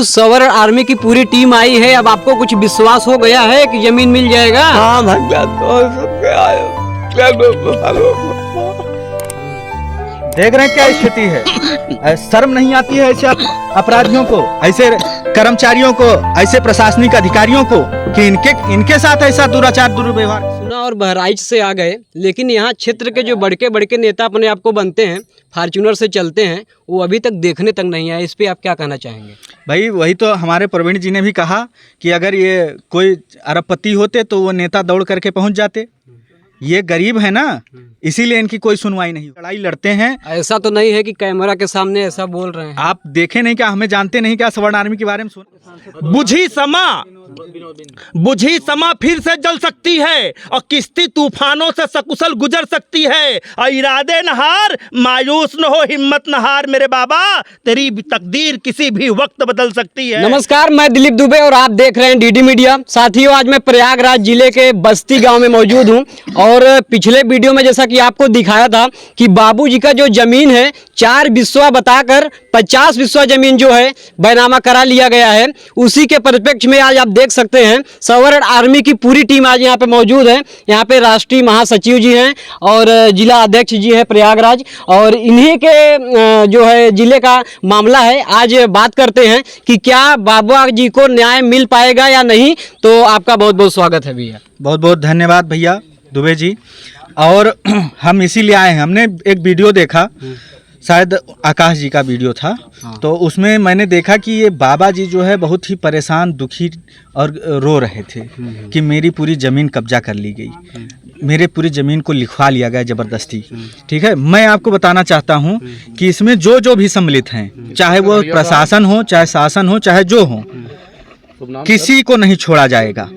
सवर्ण आर्मी की पूरी टीम आई है। अब आपको कुछ विश्वास हो गया है कि जमीन मिल जाएगा? हाँ भैया, तो देख रहे हैं क्या स्थिति है। शर्म नहीं आती है ऐसे अपराधियों को, ऐसे कर्मचारियों को, ऐसे प्रशासनिक अधिकारियों को कि इनके साथ ऐसा दुराचार दुर्व्यवहार। सुना और बहराइच से आ गए, लेकिन यहाँ क्षेत्र के जो बड़के बड़के नेता अपने आप को बनते हैं, फॉर्च्यूनर से चलते हैं, वो अभी तक देखने तक नहीं आए। इस पे आप क्या कहना चाहेंगे? भाई वही तो हमारे प्रवीण जी ने भी कहा कि अगर ये कोई अरबपति होते तो वो नेता दौड़ करके पहुंच जाते। ये गरीब है ना, इसीलिए इनकी कोई सुनवाई नहीं। लड़ाई लड़ते हैं। ऐसा तो नहीं है कि कैमरा के सामने ऐसा बोल रहे हैं। आप देखे नहीं क्या, हमें जानते नहीं क्या सवर्ण आर्मी के बारे में? सुन, बुझी समा फिर से जल सकती है और किश्ती तूफानों से सकुशल गुजर सकती है। और इरादे न हार, मायूस न हो, हिम्मत न हार मेरे बाबा, तेरी तकदीर किसी भी वक्त बदल सकती है। नमस्कार, मैं दिलीप दुबे और आप देख रहे हैं डीडी मीडिया। साथियों, आज मैं प्रयागराज जिले के बस्ती गांव में मौजूद हूं और पिछले वीडियो में जैसा कि आपको दिखाया था कि बाबूजी का जो जमीन है 4 बिस्वा बताकर 50 बिस्वा जमीन जो है बैनामा करा लिया गया है। उसी के परिप्रेक्ष्य में आज आप देख सकते हैं सवर्ण आर्मी की पूरी टीम आज यहाँ पे मौजूद है। यहाँ पे राष्ट्रीय महासचिव जी हैं और जिला अध्यक्ष जी हैं प्रयागराज, और इन्हीं के जो है जिले का मामला है। आज बात करते हैं कि क्या बाबा जी को न्याय मिल पाएगा या नहीं। तो आपका बहुत बहुत स्वागत है भैया। बहुत बहुत धन्यवाद भैया दुबे जी। और हम इसीलिए आए हैं, हमने एक वीडियो देखा, शायद आकाश जी का वीडियो था। तो उसमें मैंने देखा कि ये बाबा जी जो है बहुत ही परेशान, दुखी और रो रहे थे कि मेरी पूरी ज़मीन कब्जा कर ली गई, मेरे पूरी ज़मीन को लिखवा लिया गया ज़बरदस्ती। ठीक है, मैं आपको बताना चाहता हूँ कि इसमें जो भी सम्मिलित हैं, चाहे वो प्रशासन हो, चाहे शासन हो, चाहे जो हो, किसी को नहीं छोड़ा जाएगा।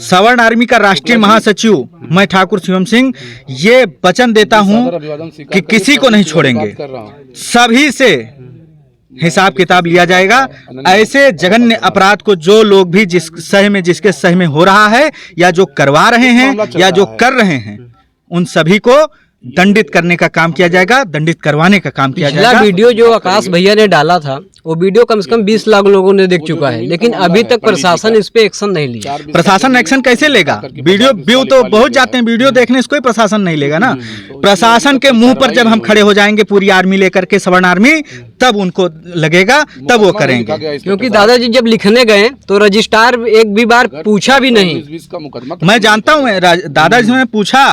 सवर्ण आर्मी का राष्ट्रीय महासचिव मैं ठाकुर शिवम सिंह ये वचन देता हूं कि किसी को नहीं छोड़ेंगे, सभी से हिसाब किताब लिया जाएगा। ऐसे जघन्य अपराध को जो लोग भी जिसके सह में हो रहा है, या जो करवा रहे हैं, या जो कर रहे हैं, उन सभी को दंडित करने का काम किया जाएगा, दंडित करवाने का काम किया जाएगा। वीडियो जो आकाश भैया ने डाला था, वो वीडियो कम से कम 20 लाख लोगों ने देख चुका है, लेकिन अभी तक प्रशासन इस पे एक्शन नहीं लिया। प्रशासन एक्शन कैसे लेगा? वीडियो व्यू तो बहुत जाते हैं, वीडियो देखने से कोई प्रशासन नहीं लेगा ना। प्रशासन के मुंह पर जब हम खड़े हो जाएंगे पूरी आर्मी लेकर के, सवर्ण आर्मी, तब उनको लगेगा, तब वो करेंगे। क्योंकि दादाजी जब लिखने गए तो रजिस्ट्रार एक भी बार पूछा भी नहीं। मैं जानता हूँ, दादाजी ने पूछा,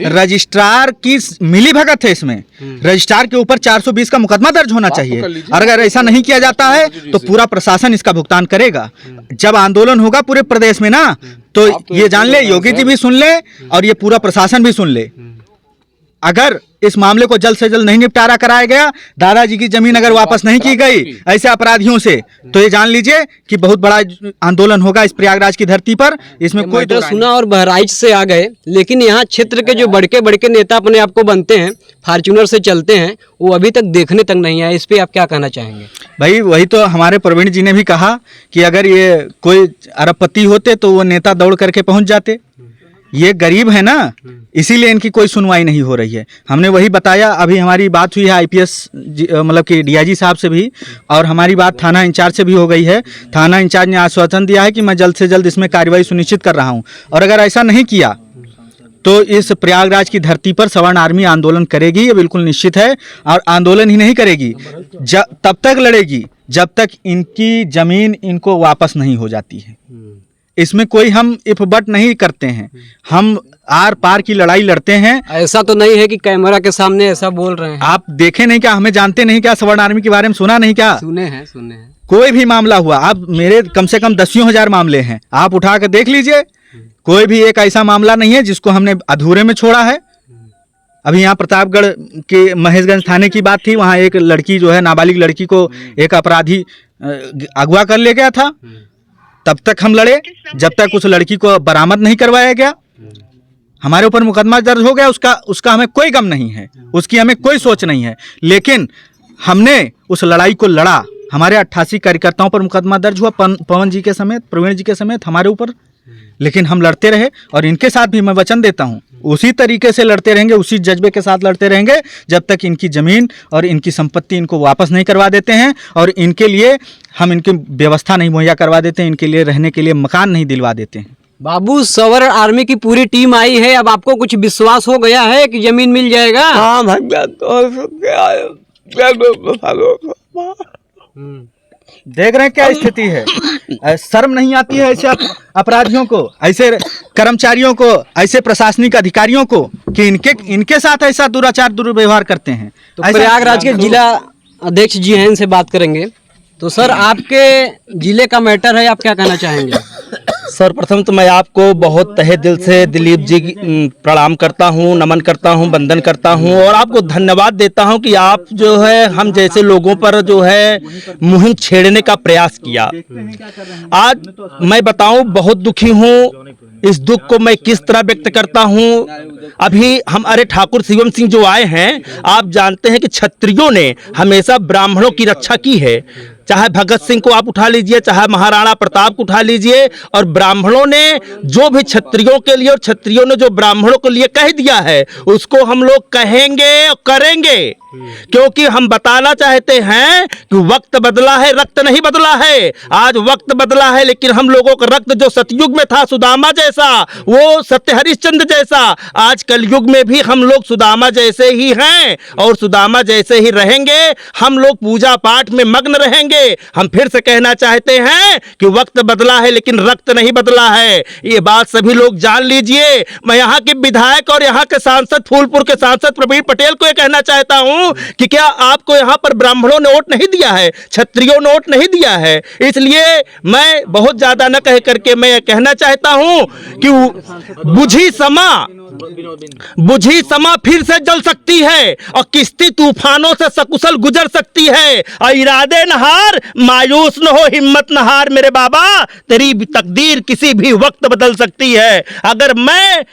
रजिस्ट्रार की मिली भगत है इसमें। रजिस्ट्रार के ऊपर 420 का मुकदमा दर्ज होना चाहिए, और अगर ऐसा नहीं किया जाता है तो पूरा प्रशासन इसका भुगतान करेगा। जब आंदोलन होगा पूरे प्रदेश में ना, तो ये जान ले, योगी जी भी सुन ले और ये पूरा प्रशासन भी सुन ले, अगर इस मामले को जल्द से जल्द नहीं निपटारा कराया गया, दादाजी की जमीन अगर वापस नहीं की गई ऐसे अपराधियों से, तो ये जान लीजिए कि बहुत बड़ा आंदोलन होगा इस प्रयागराज की धरती पर। इसमें कोई तो सुना और बहराइच से आ गए, लेकिन यहाँ क्षेत्र के जो बड़के बड़के नेता अपने आप को बनते हैं, फॉर्च्यूनर से चलते हैं, वो अभी तक देखने तक नहीं आए। इस पे आप क्या कहना चाहेंगे? भाई वही तो हमारे प्रवीण जी ने भी कहा कि अगर ये कोई अरबपति होते तो वो नेता दौड़ करके पहुंच जाते। ये गरीब है ना, इसीलिए इनकी कोई सुनवाई नहीं हो रही है। हमने वही बताया, अभी हमारी बात हुई है आईपीएस मतलब कि डीआईजी साहब से भी, और हमारी बात थाना इंचार्ज से भी हो गई है। थाना इंचार्ज ने आश्वासन दिया है कि मैं जल्द से जल्द इसमें कार्रवाई सुनिश्चित कर रहा हूं, और अगर ऐसा नहीं किया तो इस प्रयागराज की धरती पर सवर्ण आर्मी आंदोलन करेगी, ये बिल्कुल निश्चित है। और आंदोलन ही नहीं करेगी, तब तक लड़ेगी जब तक इनकी जमीन इनको वापस नहीं हो जाती है। इसमें कोई हम इफ बट नहीं करते हैं, हम आर पार की लड़ाई लड़ते हैं। ऐसा तो नहीं है कि कैमरा के सामने ऐसा बोल रहे हैं। आप देखे नहीं क्या, हमें जानते नहीं क्या, सवर्ण आर्मी के बारे में सुना नहीं क्या? सुने हैं। कोई भी मामला हुआ, आप मेरे कम से कम 10,000 मामले हैं, आप उठा कर देख लीजिए, कोई भी एक ऐसा मामला नहीं है जिसको हमने अधूरे में छोड़ा है। अभी यहाँ प्रतापगढ़ के महेशगंज थाने की बात थी, वहाँ एक लड़की जो है, नाबालिग लड़की को एक अपराधी अगवा कर ले गया था, तब तक हम लड़े जब तक उस लड़की को बरामद नहीं करवाया गया। हमारे ऊपर मुकदमा दर्ज हो गया, उसका हमें कोई गम नहीं है, उसकी हमें कोई सोच नहीं है, लेकिन हमने उस लड़ाई को लड़ा। हमारे 88 कार्यकर्ताओं पर मुकदमा दर्ज हुआ, पवन जी के समेत, प्रवीण जी के समेत हमारे ऊपर लेकिन हम लड़ते रहे और इनके साथ भी मैं वचन देता हूँ उसी तरीके से लड़ते रहेंगे, उसी जज्बे के साथ लड़ते रहेंगे जब तक इनकी ज़मीन और इनकी संपत्ति इनको वापस नहीं करवा देते हैं और इनके लिए हम इनकी व्यवस्था नहीं मुहैया करवा देते हैं, इनके लिए रहने के लिए मकान नहीं दिलवा देते हैं। बाबू, सवर आर्मी की पूरी टीम आई है, अब आपको कुछ विश्वास हो गया है कि जमीन मिल जाएगा? हाँ भैया, तो देख रहे हैं क्या स्थिति है। शर्म नहीं आती है ऐसे अपराधियों को, ऐसे कर्मचारियों को, ऐसे प्रशासनिक अधिकारियों को कि इनके साथ ऐसा दुराचार दुर्व्यवहार करते हैं। तो प्रयागराज के जिला अध्यक्ष जी हैं, इनसे बात करेंगे। तो सर, आपके जिले का मैटर है, आप क्या कहना चाहेंगे? सर्वप्रथम तो मैं आपको बहुत तहे दिल से दिलीप जी प्रणाम करता हूं, नमन करता हूं, वंदन करता हूं और आपको धन्यवाद देता हूं कि आप जो है हम जैसे लोगों पर जो है मुहिम छेड़ने का प्रयास किया। आज मैं बताऊं, बहुत दुखी हूं। इस दुख को मैं किस तरह व्यक्त करता हूं। अभी हमारे ठाकुर शिवम सिंह जो आए हैं, आप जानते हैं कि क्षत्रियों ने हमेशा ब्राह्मणों की रक्षा की है। चाहे भगत सिंह को आप उठा लीजिए, चाहे महाराणा प्रताप को उठा लीजिए, और ब्राह्मणों ने जो भी क्षत्रियों के लिए और क्षत्रियों ने जो ब्राह्मणों के लिए कह दिया है उसको हम लोग कहेंगे और करेंगे, क्योंकि हम बताना चाहते हैं कि वक्त बदला है, रक्त नहीं बदला है। आज वक्त बदला है, लेकिन हम लोगों का रक्त जो सतयुग में था सुदामा जैसा, वो सत्य हरिश्चंद्र जैसा, आज कलयुग में भी हम लोग सुदामा जैसे ही हैं और सुदामा जैसे ही रहेंगे। हम लोग पूजा पाठ में मग्न रहेंगे। हम फिर से कहना चाहते हैं कि वक्त बदला है लेकिन रक्त नहीं बदला है। ये बात सभी लोग जान लीजिए। मैं यहाँ के विधायक और यहाँ के सांसद, फूलपुर के सांसद प्रवीण पटेल को ये कहना चाहता हूँ कि क्या आपको यहाँ पर ब्राह्मणों ने वोट नहीं दिया है, क्षत्रियों ने वोट नहीं दिया है? इसलिए मैं बहुत ज्यादा न कह करके मैं कहना चाहता हूँ कि बुझी समा फिर से जल सकती है और किश्ती तूफानों से सकुशल गुजर सकती है। और इरादे न हार, मायूस न हो, हिम्मत न हार मेरे बाबा, तेरी तकदीर किसी भी वक्त बदल सकती है। अगर मैं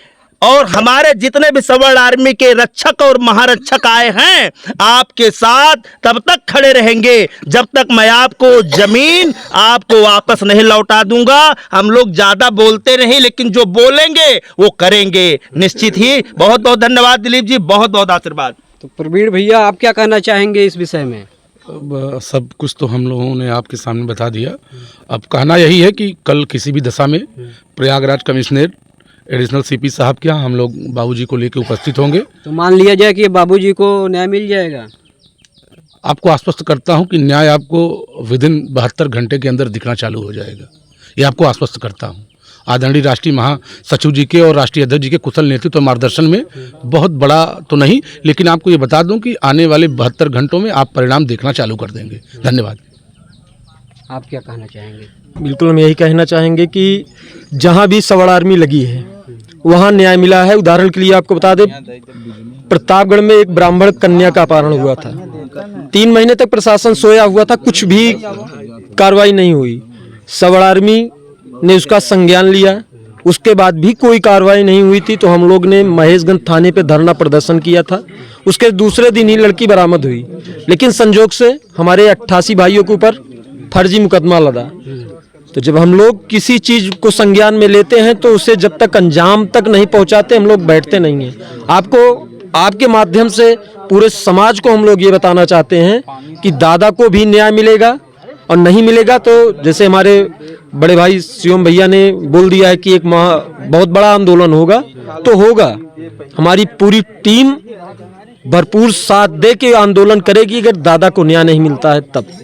और हमारे जितने भी सवर्ण आर्मी के रक्षक और महारक्षक आए हैं, आपके साथ तब तक खड़े रहेंगे जब तक मैं आपको जमीन आपको वापस नहीं लौटा दूंगा। हम लोग ज्यादा बोलते नहीं, लेकिन जो बोलेंगे वो करेंगे निश्चित ही। बहुत बहुत धन्यवाद दिलीप जी, बहुत बहुत आशीर्वाद। तो प्रवीण भैया, आप क्या कहना चाहेंगे इस विषय में? सब कुछ तो हम लोगों ने आपके सामने बता दिया। अब कहना यही है कि कल किसी भी दशा में प्रयागराज कमिश्नर एडिशनल सीपी साहब के यहाँ हम लोग बाबूजी को लेकर उपस्थित होंगे। तो मान लिया जाए कि बाबूजी को न्याय मिल जाएगा? आपको आश्वस्त करता हूँ कि न्याय आपको विदिन 72 घंटे के अंदर दिखना चालू हो जाएगा, ये आपको आश्वस्त करता हूँ। आदरणीय राष्ट्रीय महासचिव जी के और राष्ट्रीय अध्यक्ष जी के कुशल नेतृत्व और मार्गदर्शन में बहुत बड़ा तो नहीं, लेकिन आपको ये बता दूं कि आने वाले 72 घंटों में आप परिणाम देखना चालू कर देंगे। धन्यवाद। आप क्या कहना चाहेंगे? बिल्कुल, हम यही कहना चाहेंगे कि जहाँ भी सवर्ण आर्मी लगी है वहाँ न्याय मिला है। उदाहरण के लिए आपको बता दें, प्रतापगढ़ में एक ब्राह्मण कन्या का अपहरण हुआ था। 3 महीने तक प्रशासन सोया हुआ था, कुछ भी कार्रवाई नहीं हुई। सवर्ण आर्मी ने उसका संज्ञान लिया, उसके बाद भी कोई कार्रवाई नहीं हुई थी। तो हम लोग ने महेशगंज थाने पे धरना प्रदर्शन किया था। उसके दूसरे दिन ही लड़की बरामद हुई, लेकिन संजोग से हमारे 88 भाइयों के ऊपर फर्जी मुकदमा लगा। तो जब हम लोग किसी चीज़ को संज्ञान में लेते हैं तो उसे जब तक अंजाम तक नहीं पहुंचाते हम लोग बैठते नहीं हैं। आपके माध्यम से पूरे समाज को हम लोग ये बताना चाहते हैं कि दादा को भी न्याय मिलेगा, और नहीं मिलेगा तो जैसे हमारे बड़े भाई शिवम भैया ने बोल दिया है कि एक बहुत बड़ा आंदोलन होगा, तो होगा। हमारी पूरी टीम भरपूर साथ दे के आंदोलन करेगी अगर दादा को न्याय नहीं मिलता है तब।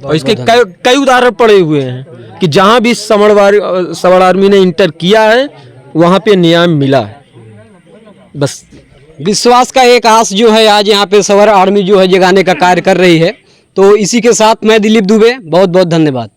और इसके कई उदाहरण पड़े हुए हैं कि जहाँ भी सवर्ण आर्मी ने इंटर किया है वहाँ पे न्याय मिला है। बस विश्वास का एक आस जो है आज यहाँ पे सवर्ण आर्मी जो है जगाने का कार्य कर रही है। तो इसी के साथ मैं दिलीप दुबे, बहुत बहुत धन्यवाद।